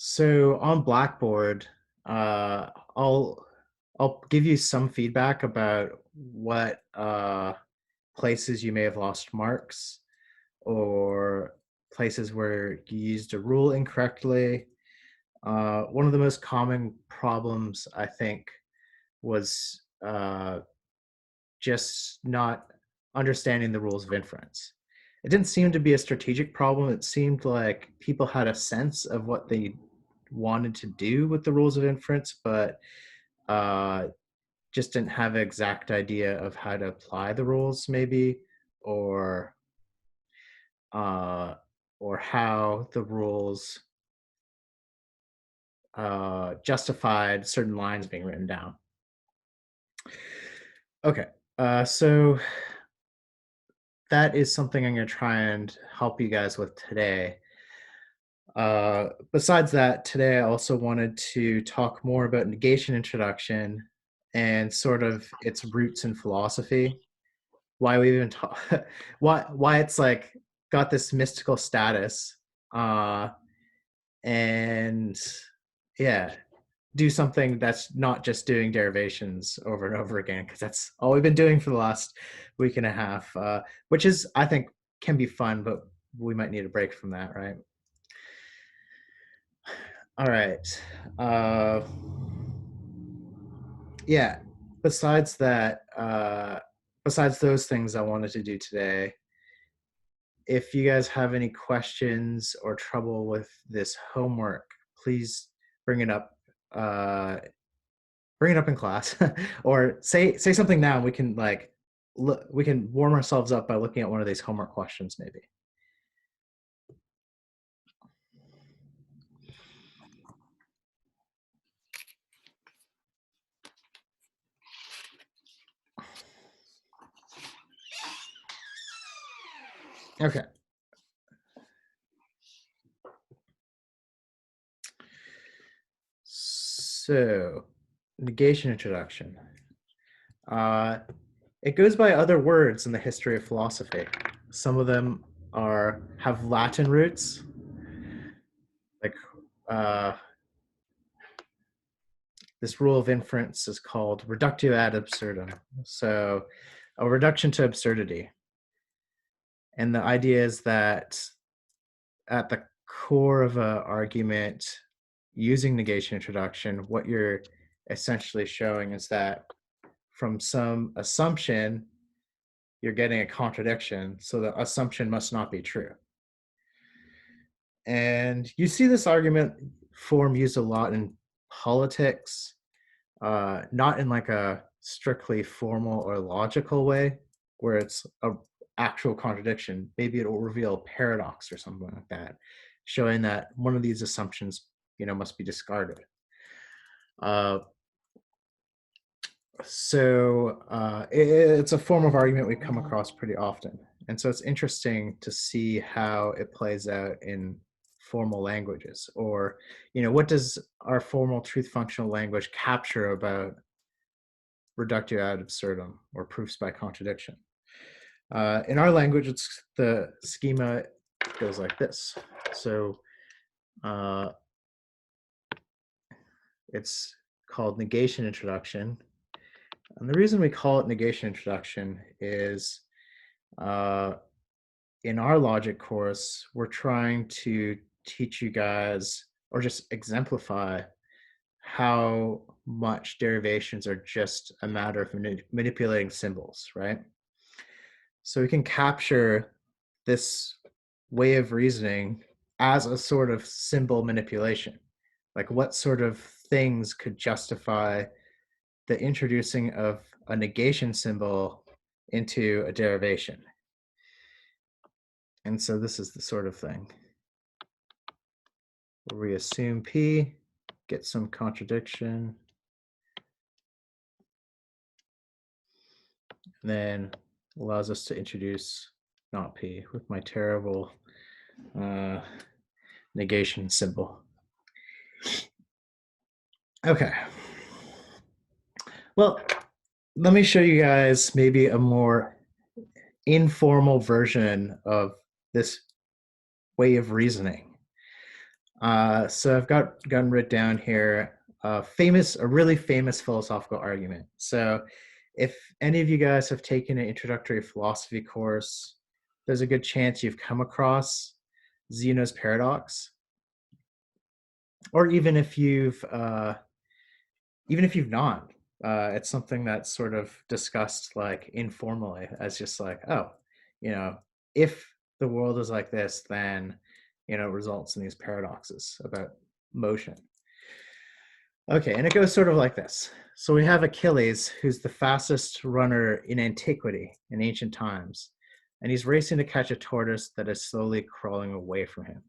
So on Blackboard, uh, I'll I'll give you some feedback about what places you may have lost marks or places where you used a rule incorrectly. One of the most common problems, I think, was just not understanding the rules of inference. It didn't seem to be a strategic problem. It seemed like people had a sense of what they wanted to do with the rules of inference, but uh, just didn't have an exact idea of how to apply the rules, maybe, or uh, or how the rules justified certain lines being written down. Okay, so that is something I'm going to try and help you guys with today. Besides that, today I also wanted to talk more about negation introduction and sort of its roots in philosophy. Why we even talk, why it's like got this mystical status, uh, and yeah, do something that's not just doing derivations over and over again, because that's all we've been doing for the last week and a half, which is, I think, can be fun, but we might need a break from that, right? All right. Uh, yeah. Besides that, besides those things I wanted to do today, if you guys have any questions or trouble with this homework, please bring it up. Bring it up in class, or say something now. And we can we can warm ourselves up by looking at one of these homework questions, maybe. Okay. So, negation introduction. It goes by other words in the history of philosophy. Some of them have Latin roots, like uh, this rule of inference is called reductio ad absurdum. So, a reduction to absurdity. And the idea is that at the core of an argument using negation introduction, what you're essentially showing is that from some assumption, you're getting a contradiction. So the assumption must not be true. And you see this argument form used a lot in politics, not in like a strictly formal or logical way, where it's a actual contradiction. Maybe it will reveal a paradox or something like that, showing that one of these assumptions, must be discarded. It's a form of argument we come across pretty often. And so it's interesting to see how it plays out in formal languages, or, what does our formal truth functional language capture about reductio ad absurdum, or proofs by contradiction? In our language, the schema goes like this. So uh, it's called negation introduction. And the reason we call it negation introduction is in our logic course, we're trying to teach you guys, or just exemplify, how much derivations are just a matter of manipulating symbols, right? So we can capture this way of reasoning as a sort of symbol manipulation. Like, what sort of things could justify the introducing of a negation symbol into a derivation? And so this is the sort of thing where we assume P, get some contradiction, and then allows us to introduce not P with my terrible negation symbol. Okay. Well, let me show you guys maybe a more informal version of this way of reasoning. So I've gotten written down here a really famous philosophical argument. So if any of you guys have taken an introductory philosophy course, there's a good chance you've come across Zeno's paradox, or even if you've not, it's something that's sort of discussed like informally as just like, oh, you know, if the world is like this, then it results in these paradoxes about motion. Okay, and it goes sort of like this. So we have Achilles, who's the fastest runner in antiquity, in ancient times, and he's racing to catch a tortoise that is slowly crawling away from him.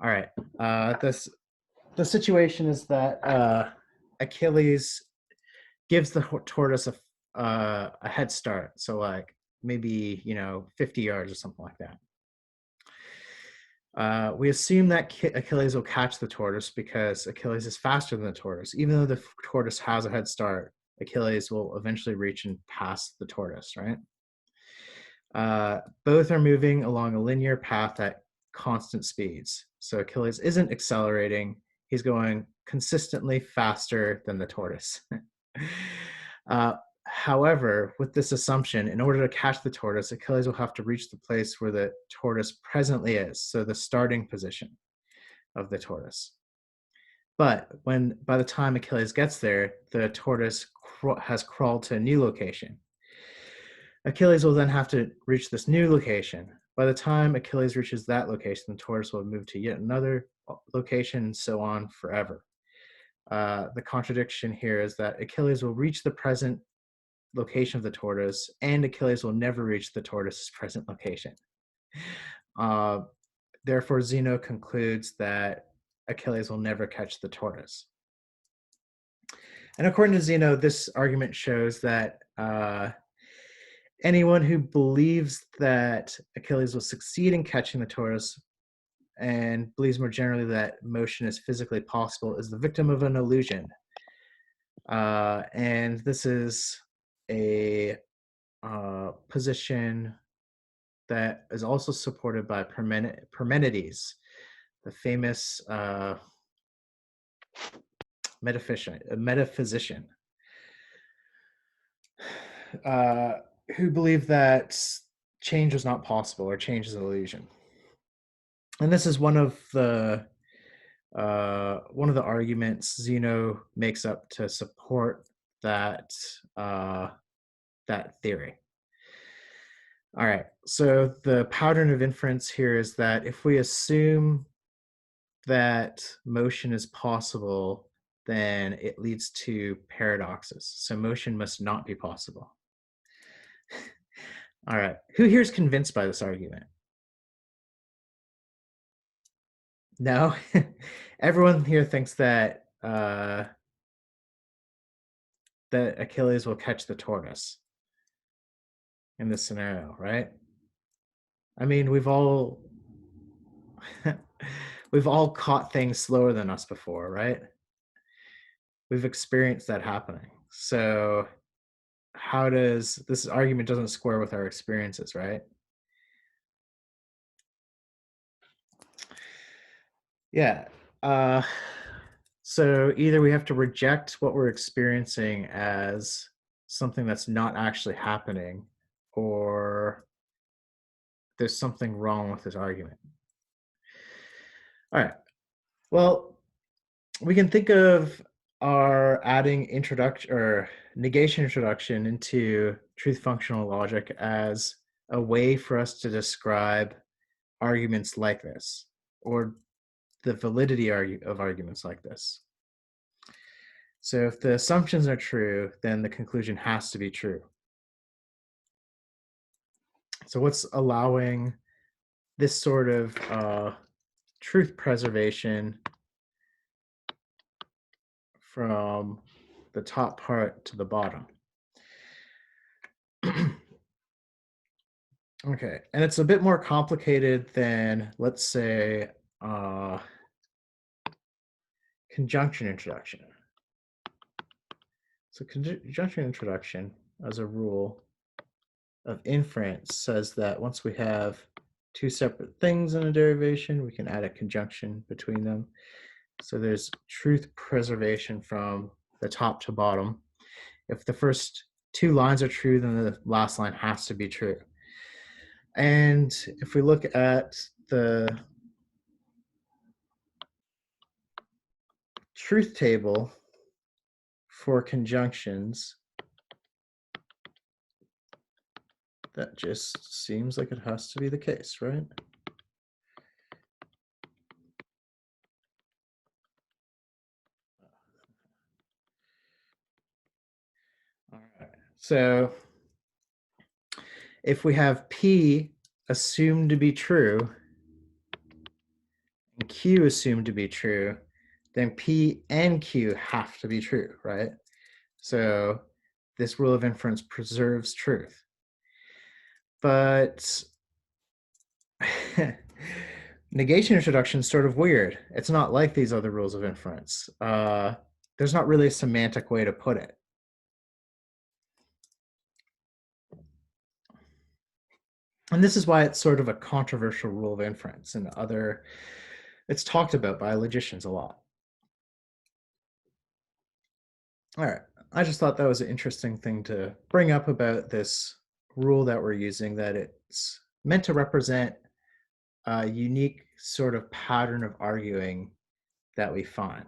All right, the situation is that Achilles gives the tortoise a head start, so like maybe 50 yards or something like that. We assume that Achilles will catch the tortoise because Achilles is faster than the tortoise. Even though the tortoise has a head start, Achilles will eventually reach and pass the tortoise, right? Both are moving along a linear path at constant speeds. So Achilles isn't accelerating, he's going consistently faster than the tortoise. However, with this assumption, in order to catch the tortoise, Achilles will have to reach the place where the tortoise presently is, so the starting position of the tortoise. But by the time Achilles gets there, the tortoise has crawled to a new location. Achilles will then have to reach this new location. By the time Achilles reaches that location, the tortoise will move to yet another location, and so on forever. The contradiction here is that Achilles will reach the present location of the tortoise, and Achilles will never reach the tortoise's present location. Therefore, Zeno concludes that Achilles will never catch the tortoise. And according to Zeno, this argument shows that anyone who believes that Achilles will succeed in catching the tortoise and believes more generally that motion is physically possible is the victim of an illusion. And this is a position that is also supported by Parmenides, the famous metaphysician, who believed that change was not possible, or change is an illusion. And this is one of the arguments Zeno makes up to support that theory. All right, so the pattern of inference here is that if we assume that motion is possible, then it leads to paradoxes. So motion must not be possible. All right, who here is convinced by this argument? No? Everyone here thinks that that Achilles will catch the tortoise in this scenario, right? I mean, we've all caught things slower than us before, right? We've experienced that happening. So how does this argument doesn't square with our experiences, right? Yeah. So either we have to reject what we're experiencing as something that's not actually happening, or there's something wrong with this argument. All right. Well, we can think of our adding introduction or negation introduction into truth functional logic as a way for us to describe arguments like this, or the validity of arguments like this. So if the assumptions are true, then the conclusion has to be true. So what's allowing this sort of truth preservation from the top part to the bottom? Okay, and it's a bit more complicated than, let's say, conjunction introduction. So conjunction introduction, as a rule of inference, says that once we have two separate things in a derivation, we can add a conjunction between them. So there's truth preservation from the top to bottom. If the first two lines are true, then the last line has to be true. And if we look at the truth table for conjunctions, that just seems like it has to be the case, right? All right. So if we have P assumed to be true and Q assumed to be true, then P and Q have to be true, right? So this rule of inference preserves truth. But negation introduction is sort of weird. It's not like these other rules of inference. There's not really a semantic way to put it. And this is why it's sort of a controversial rule of inference, and it's talked about by logicians a lot. All right. I just thought that was an interesting thing to bring up about this rule that we're using, that it's meant to represent a unique sort of pattern of arguing that we find,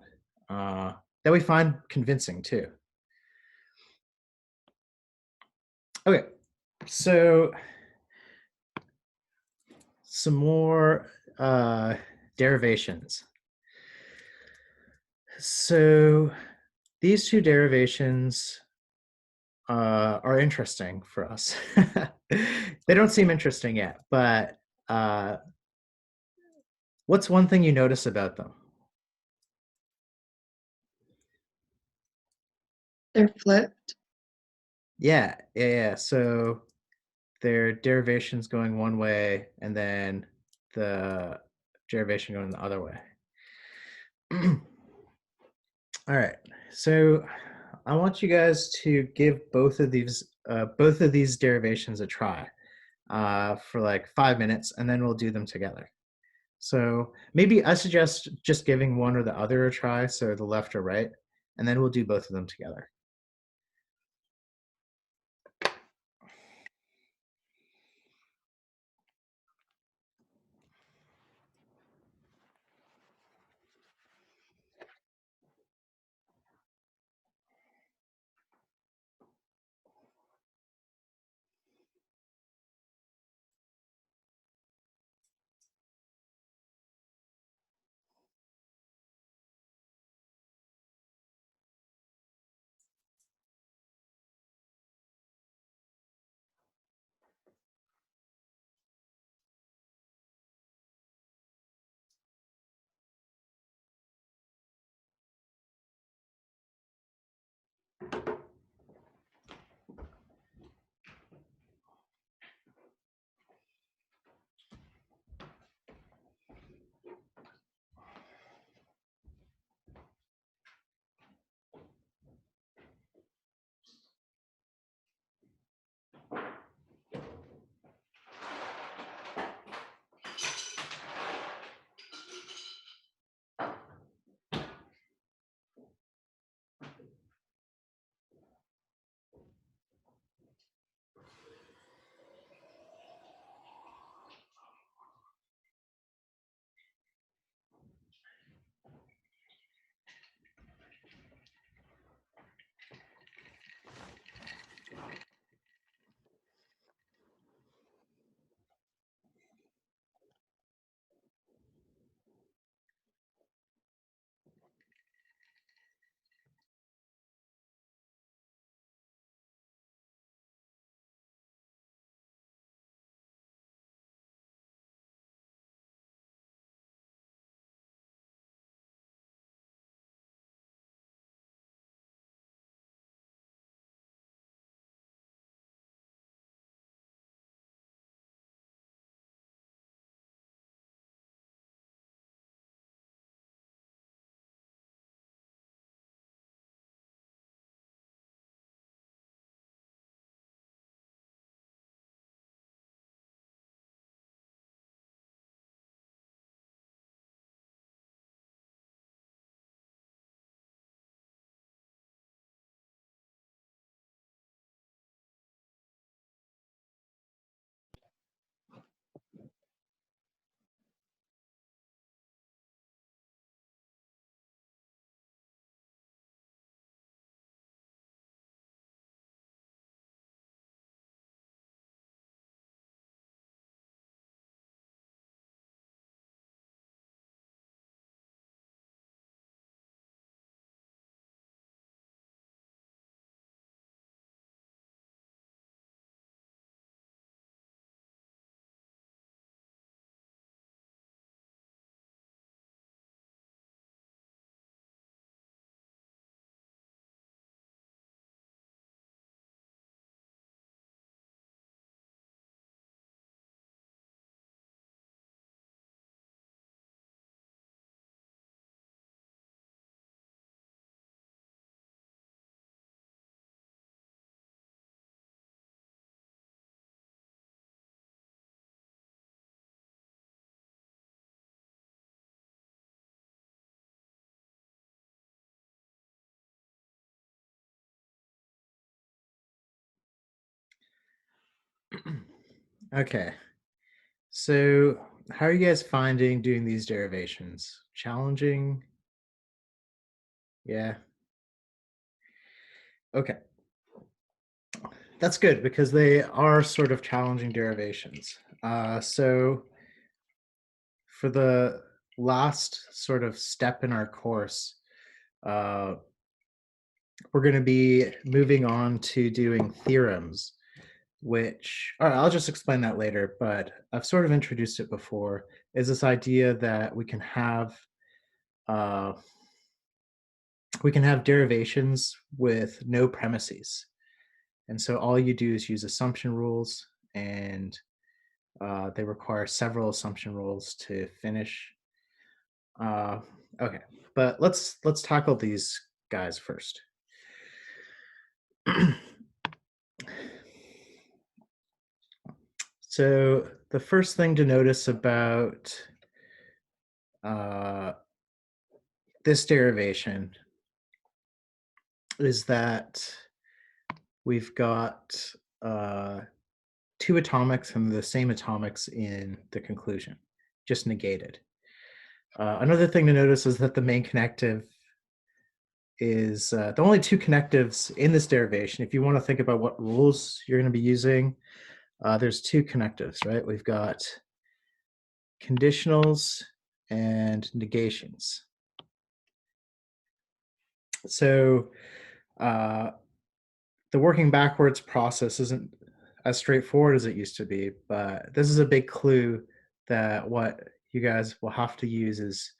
convincing too. Okay, so some more derivations. So these two derivations are interesting for us. They don't seem interesting yet, but what's one thing you notice about them? They're flipped. Yeah. So their derivations going one way, and then the derivation going the other way. All right. So I want you guys to give both of these derivations a try for like 5 minutes, and then we'll do them together. So maybe I suggest just giving one or the other a try, so the left or right, and then we'll do both of them together. Okay. So, how are you guys finding doing these derivations? Challenging? Yeah. Okay. That's good because they are sort of challenging derivations. So, for the last sort of step in our course, uh, we're going to be moving on to doing theorems, which, all right, I'll just explain that later, but I've sort of introduced it before, is this idea that uh, we can have derivations with no premises. And so all you do is use assumption rules, and they require several assumption rules to finish. Uh, okay, but let's tackle these guys first. So the first thing to notice about uh, this derivation is that we've got uh, two atomics and the same atomics in the conclusion, just negated. Another thing to notice is that the main connective is the only two connectives in this derivation. If you want to think about what rules you're going to be using, there's two connectives, right? We've got conditionals and negations. So uh, the working backwards process isn't as straightforward as it used to be, but this is a big clue that what you guys will have to use is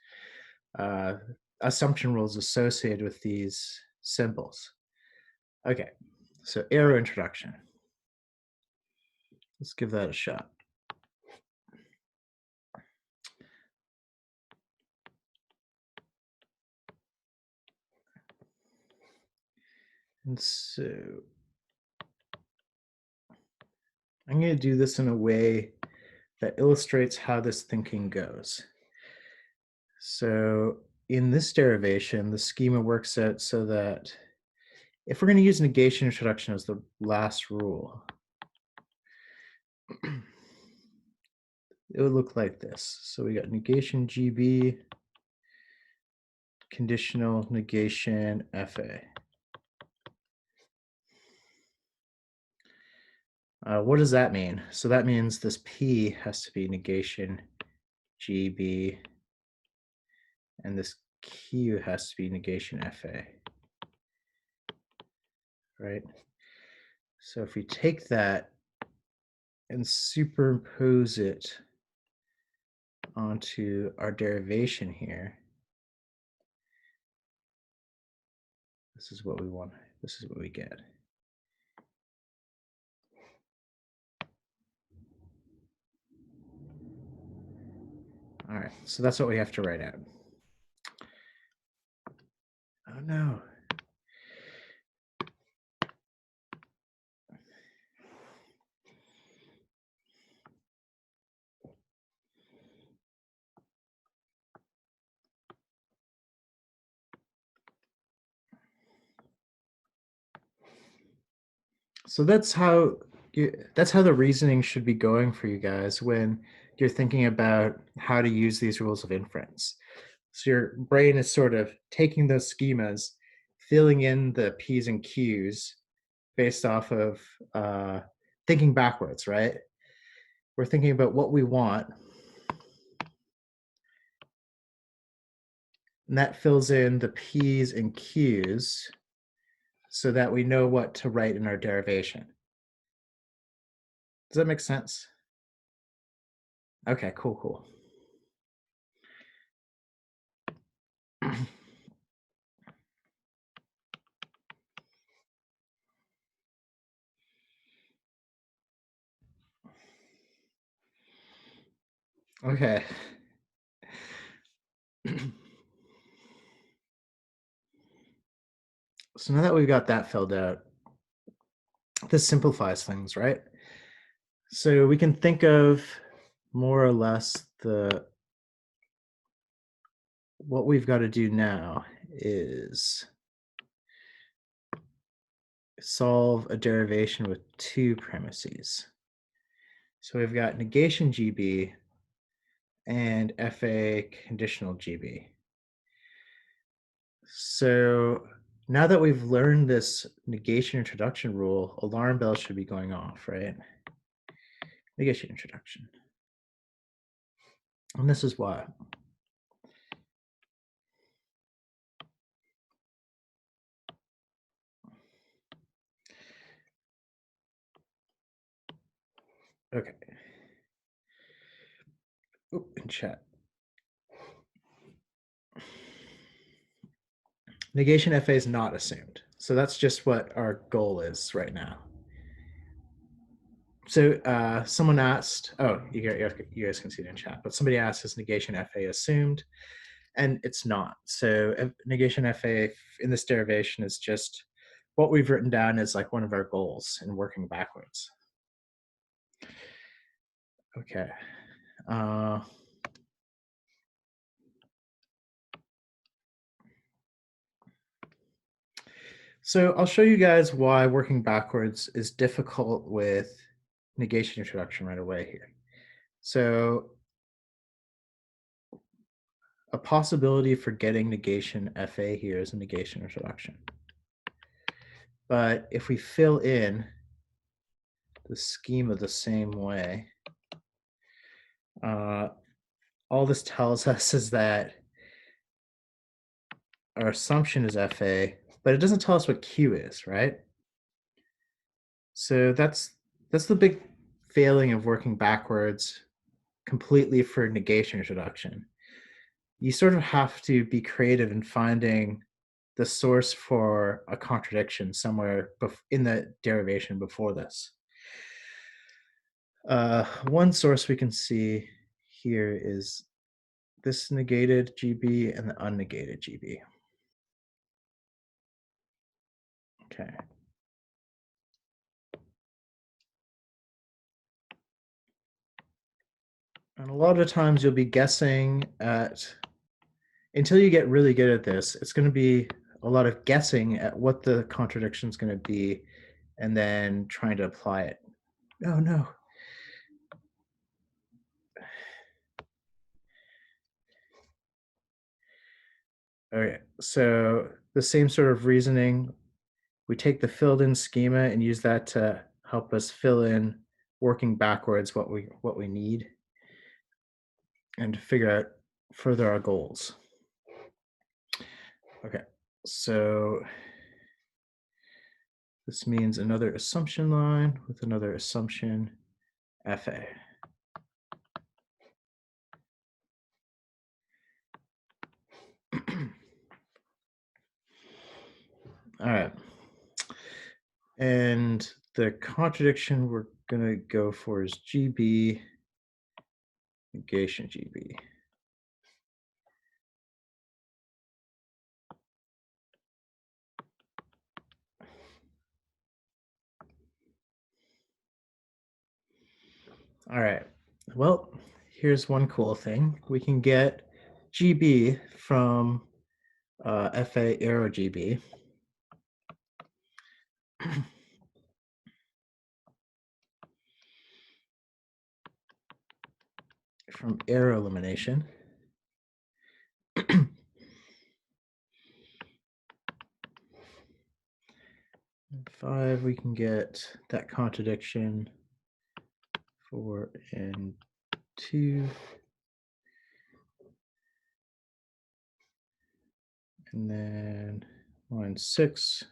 uh, assumption rules associated with these symbols. Okay, so arrow introduction. Let's give that a shot. And so I'm going to do this in a way that illustrates how this thinking goes. So in this derivation, the schema works out so that if we're going to use negation introduction as the last rule, it would look like this. So we got negation GB, conditional negation FA. What does that mean? So that means this P has to be negation GB, and this Q has to be negation FA, right? So if we take that and superimpose it onto our derivation here, this is what we want. This is what we get. All right, so that's what we have to write out. Oh no. So that's how the reasoning should be going for you guys when you're thinking about how to use these rules of inference. So your brain is sort of taking those schemas, filling in the P's and Q's based off of thinking backwards, right? We're thinking about what we want, and that fills in the P's and Q's so that we know what to write in our derivation. Does that make sense? Okay, cool. Okay. So now that we've got that filled out, this simplifies things, right? So we can think of more or less what we've got to do now is solve a derivation with two premises. So we've got negation GB and FA conditional GB. So now that we've learned this negation introduction rule, alarm bells should be going off, right? Negation introduction. And this is why. Okay. Oop, in chat. Negation FA is not assumed. So that's just what our goal is right now. So someone asked, oh, you guys can see it in chat, but somebody asked, is negation FA assumed? And it's not. So negation FA in this derivation is just what we've written down as like one of our goals in working backwards. Okay. So I'll show you guys why working backwards is difficult with negation introduction right away here. So a possibility for getting negation FA here is a negation introduction. But if we fill in the schema the same way, all this tells us is that our assumption is FA, but it doesn't tell us what Q is, right? So that's the big failing of working backwards completely for negation introduction. You sort of have to be creative in finding the source for a contradiction somewhere in the derivation before this. One source we can see here is this negated GB and the unnegated GB. Okay. And a lot of times you'll be guessing at, until you get really good at this, it's going to be a lot of guessing at what the contradiction is going to be and then trying to apply it. Oh, no. Okay, so the same sort of reasoning, we take the filled in schema and use that to help us fill in working backwards what we need and to figure out further our goals. Okay, so this means another assumption line with another assumption FA. All right. And the contradiction we're going to go for is GB, negation GB. All right. Well, here's one cool thing. We can get GB from FA arrow GB. From arrow elimination. 5, we can get that contradiction 4 and 2. And then line 6,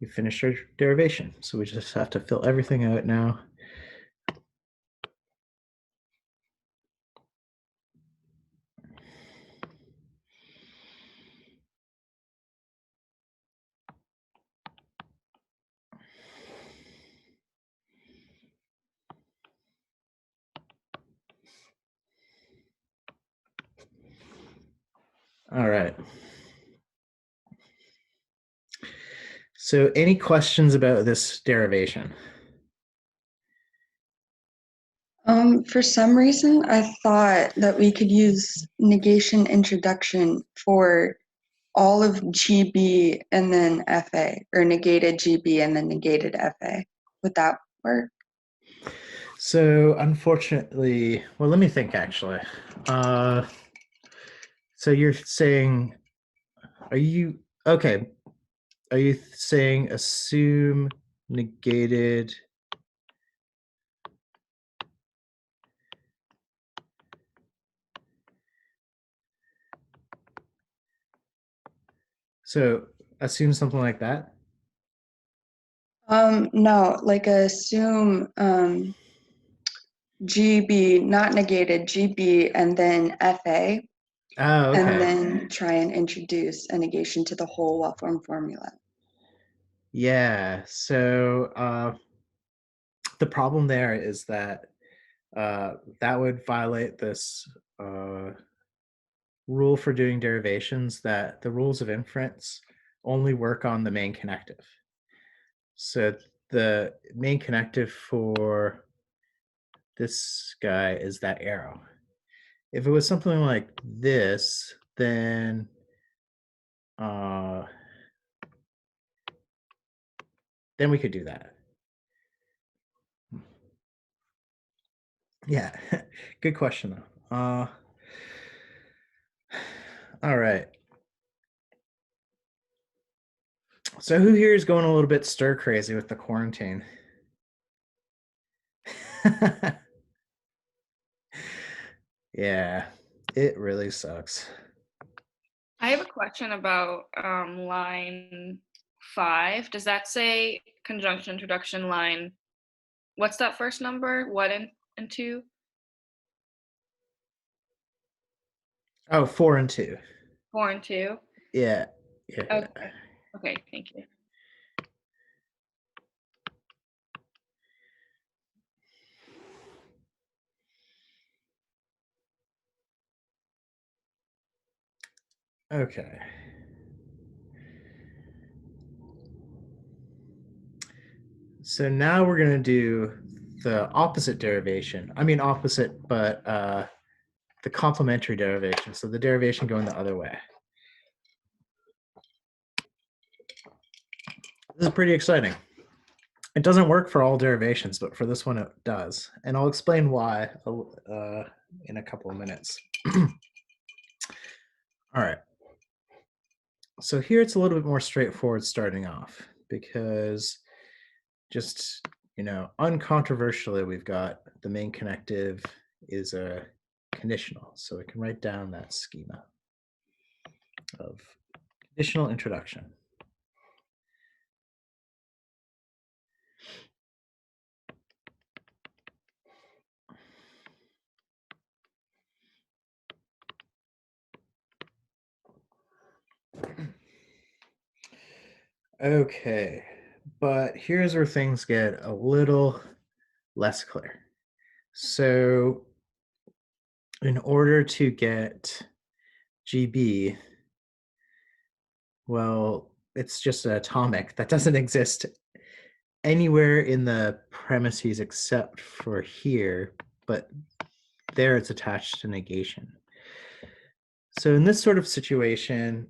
we finish our derivation. So we just have to fill everything out now. All right. So any questions about this derivation? For some reason, I thought that we could use negation introduction for all of GB and then FA, or negated GB and then negated FA. Would that work? So unfortunately, well, let me think actually. Uh, so you're saying, are you okay? Are you saying assume negated? So assume something like that? No, like assume GB, not negated, GB, and then FA, Oh, and okay. then try and introduce a negation to the whole well-formed formula. Yeah. So the problem there is that that would violate this uh, rule for doing derivations that the rules of inference only work on the main connective. So the main connective for this guy is that arrow. If it was something like this, uh, then we could do that. Yeah, good question though. All right. So who here is going a little bit stir crazy with the quarantine? Yeah, it really sucks. I have a question about line 5. Does that say conjunction introduction line? What's that first number? What and 2? Oh, 4 and 2. 4 and 2? Yeah, yeah, yeah. Okay. Okay, thank you. Okay. So now we're going to do the opposite derivation. I mean opposite, but the complementary derivation. So the derivation going the other way. This is pretty exciting. It doesn't work for all derivations, but for this one it does. And I'll explain why in a couple of minutes. All right. So here it's a little bit more straightforward starting off because just, uncontroversially, we've got the main connective is a conditional. So we can write down that schema of conditional introduction. Okay, but here's where things get a little less clear. So in order to get GB, well, it's just an atomic that doesn't exist anywhere in the premises except for here, but there it's attached to negation. So in this sort of situation,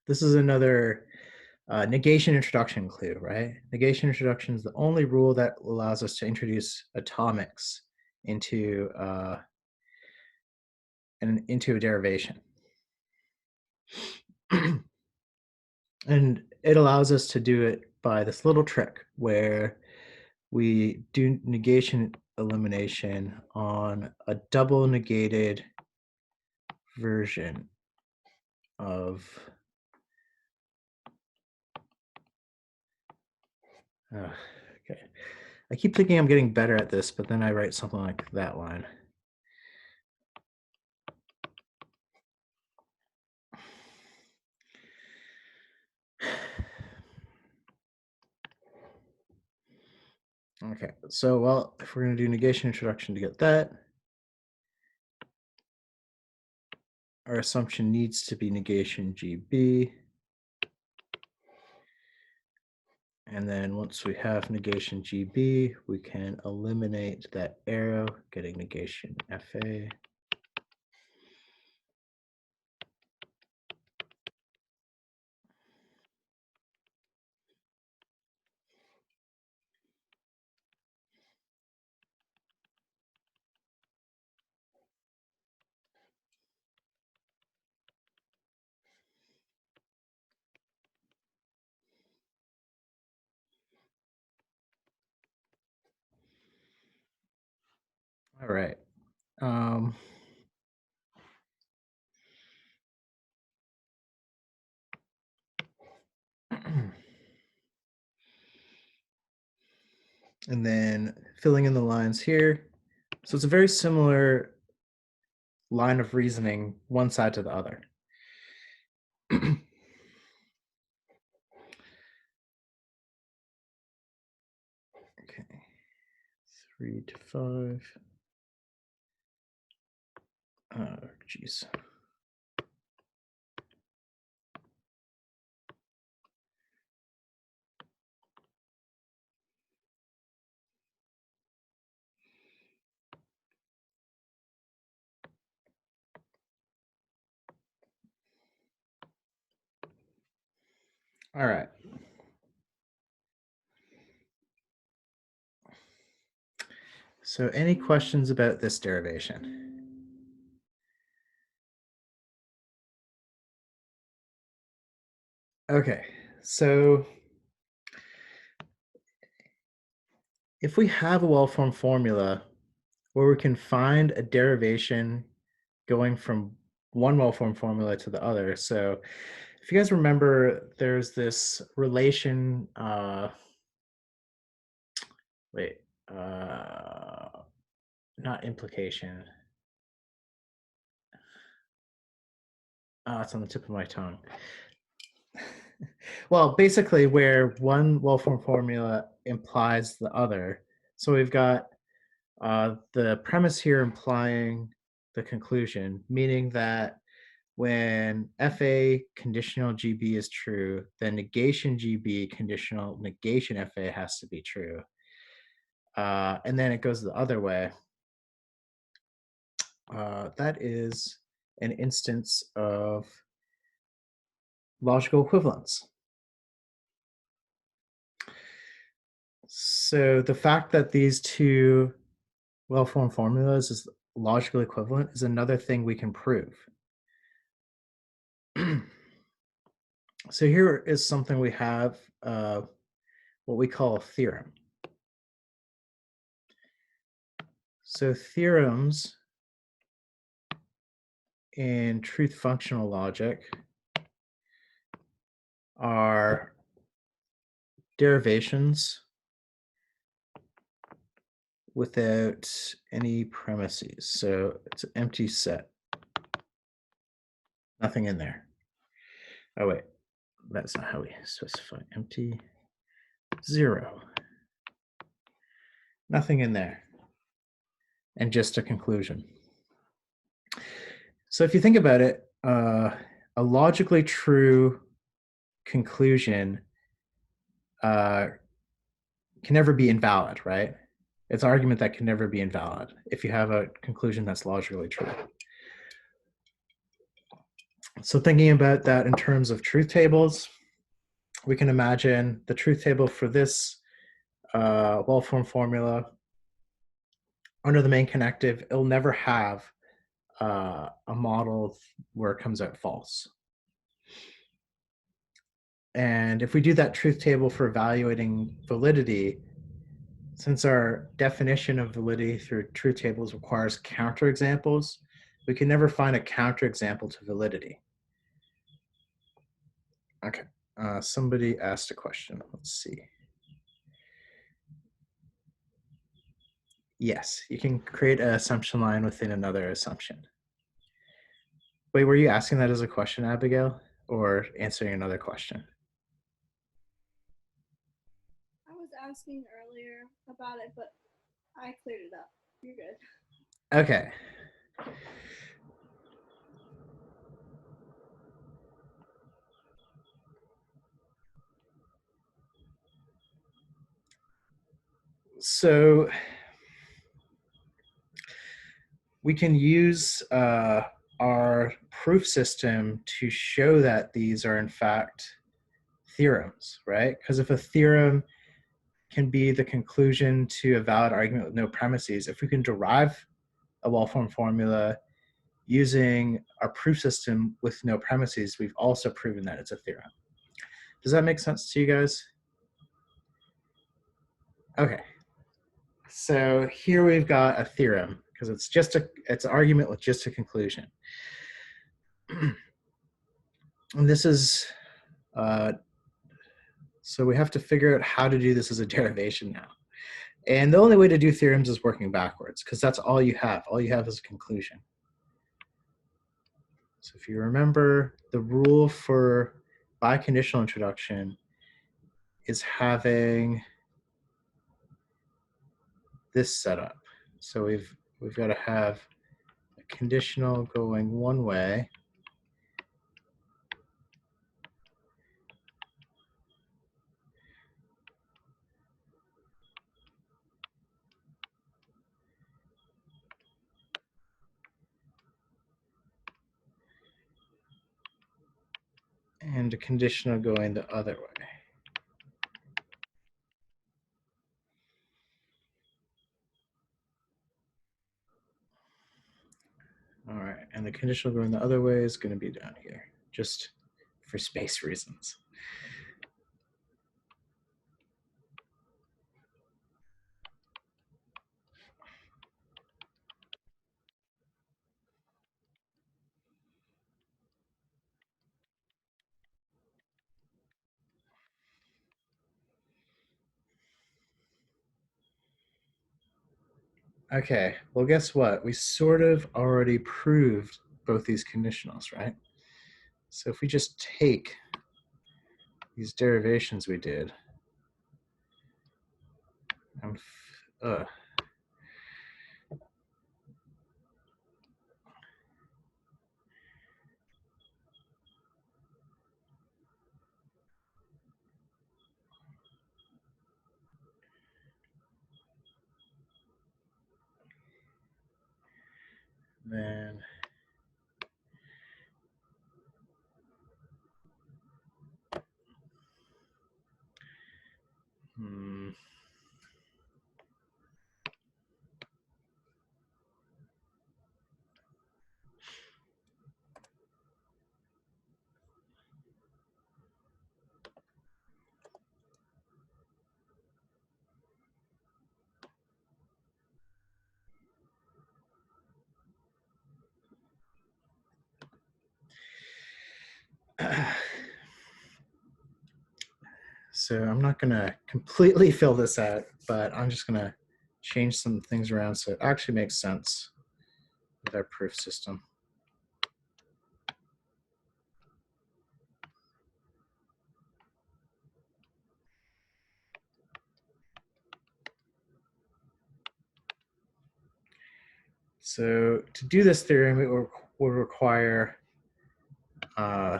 this is another negation introduction clue, right? Negation introduction is the only rule that allows us to introduce atomics into into a derivation. And it allows us to do it by this little trick where we do negation elimination on a double negated version of okay. I keep thinking I'm getting better at this, but then I write something like that line. Okay, so well, if we're going to do negation introduction to get that, our assumption needs to be negation GB. And then once we have negation GB, we can eliminate that arrow, getting negation FA. All right. Um, and then filling in the lines here. So it's a very similar line of reasoning, one side to the other. Okay, 3 to 5. Oh, geez. All right. So any questions about this derivation? Okay, so if we have a well-formed formula where we can find a derivation going from one well-formed formula to the other. So if you guys remember, there's this relation, wait, not implication. It's on the tip of my tongue. Well, basically where one well-formed formula implies the other. So we've got the premise here implying the conclusion, meaning that when FA conditional GB is true, then negation GB conditional negation FA has to be true. And then it goes the other way. That is an instance of logical equivalence. So the fact that these two well-formed formulas is logically equivalent is another thing we can prove. So here is something we have, what we call a theorem. So theorems in truth functional logic are derivations without any premises. So it's an empty set. Nothing in there. Oh, wait. That's not how we specify empty. 0. Nothing in there. And just a conclusion. So if you think about it, a logically true conclusion can never be invalid, right? It's an argument that can never be invalid if you have a conclusion that's logically true. So thinking about that in terms of truth tables, we can imagine the truth table for this well-formed formula under the main connective. It'll never have a model where it comes out false. And if we do that truth table for evaluating validity, since our definition of validity through truth tables requires counterexamples, we can never find a counterexample to validity. Okay, somebody asked a question. Let's see. Yes, you can create an assumption line within another assumption. Wait, were you asking that as a question, Abigail, or answering another question? I was asking earlier about it, but I cleared it up. You're good. Okay. So we can use our proof system to show that these are in fact theorems, right? Because if a theorem can be the conclusion to a valid argument with no premises, if we can derive a well-formed formula using our proof system with no premises, we've also proven that it's a theorem. Does that make sense to you guys? Okay. So here we've got a theorem. because it's an argument with just a conclusion. And this is so we have to figure out how to do this as a derivation now. And the only way to do theorems is working backwards, because that's all you have. All you have is a conclusion. So if you remember, the rule for biconditional introduction is having this setup. So we've got to have a conditional going one way, and a conditional going the other way. All right, and the conditional going the other way is going to be down here, just for space reasons. Okay, well, guess what? We sort of already proved both these conditionals, right? So if we just take these derivations we did, uh, then so I'm not going to completely fill this out, but I'm just going to change some things around so it actually makes sense with our proof system. So to do this theorem, it will require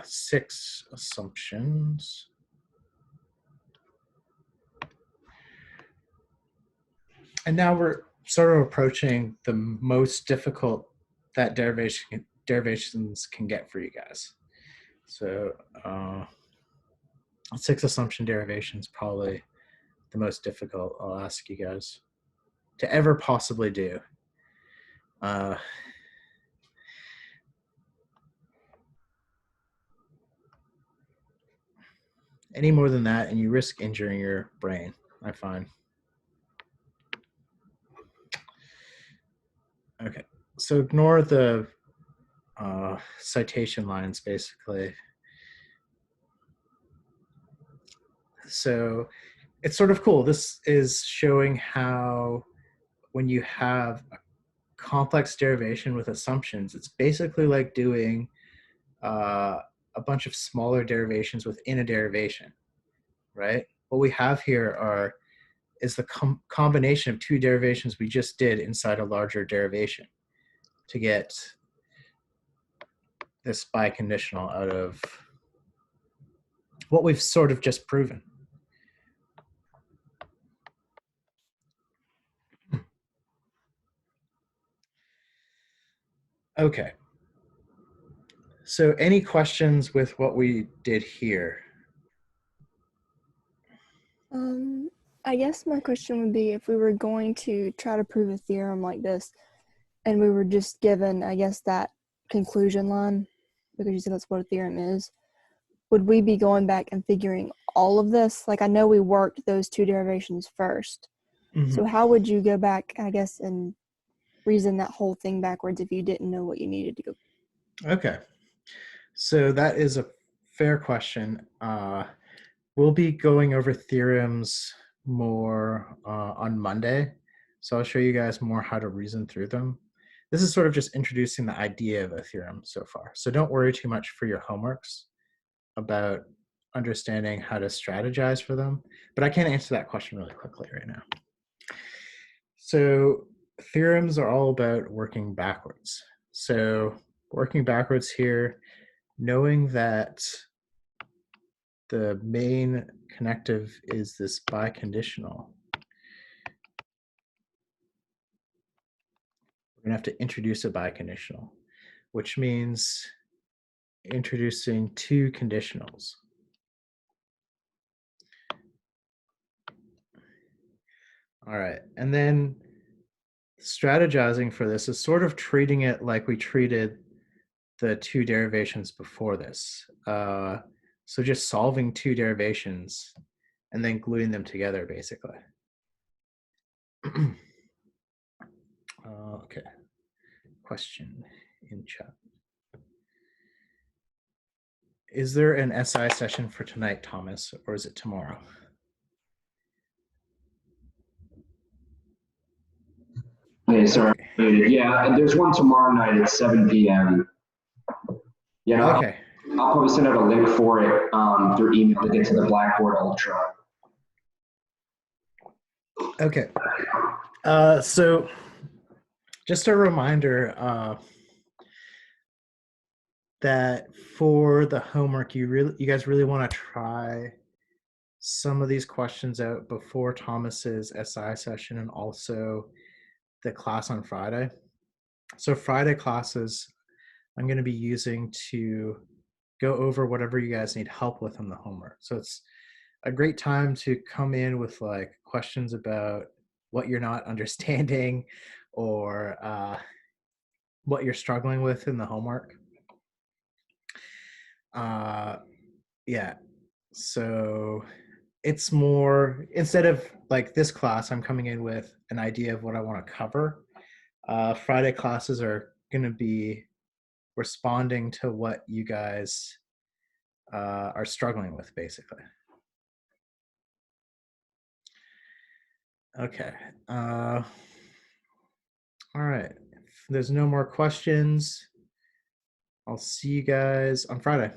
6 assumptions. And now we're sort of approaching the most difficult that derivations can get for you guys. So 6 assumption derivations probably the most difficult I'll ask you guys to ever possibly do. Any more than that, and you risk injuring your brain, I find. Okay, so ignore the citation lines, basically. So it's sort of cool. This is showing how when you have a complex derivation with assumptions, it's basically like doing a bunch of smaller derivations within a derivation, right? What we have here is the combination of 2 derivations we just did inside a larger derivation to get this biconditional out of what we've sort of just proven. Okay. So any questions with what we did here? I guess my question would be if we were going to try to prove a theorem like this and we were just given, I guess, that conclusion line, because you said that's what a theorem is, would we be going back and figuring all of this? Like, I know we worked those 2 derivations first. Mm-hmm. So how would you go back, I guess, and reason that whole thing backwards if you didn't know what you needed to go. Okay. So that is a fair question. We'll be going over theorems more on Monday. So I'll show you guys more how to reason through them. This is sort of just introducing the idea of a theorem so far. So don't worry too much for your homeworks about understanding how to strategize for them. But I can answer that question really quickly right now. So theorems are all about working backwards. So working backwards here, knowing that the main connective is this biconditional, we're gonna have to introduce a biconditional, which means introducing two conditionals. All right, and then strategizing for this is sort of treating it like we treated the two derivations before this. So just solving two derivations and then gluing them together, basically. Okay, question in chat. Is there an SI session for tonight, Thomas, or is it tomorrow? Hey, sorry. Yeah, there's one tomorrow night at 7 p.m. Yeah, Okay. I'll probably send out a link for it through email to get to the Blackboard Ultra. Okay. So just a reminder that for the homework, you guys really want to try some of these questions out before Thomas's SI session and also the class on Friday. So Friday classes, I'm going to be using to go over whatever you guys need help with on the homework. So it's a great time to come in with like questions about what you're not understanding or what you're struggling with in the homework. Yeah, so it's more, instead of like this class, I'm coming in with an idea of what I want to cover. Friday classes are going to be responding to what you guys are struggling with, basically. Okay. All right. If there's no more questions, I'll see you guys on Friday.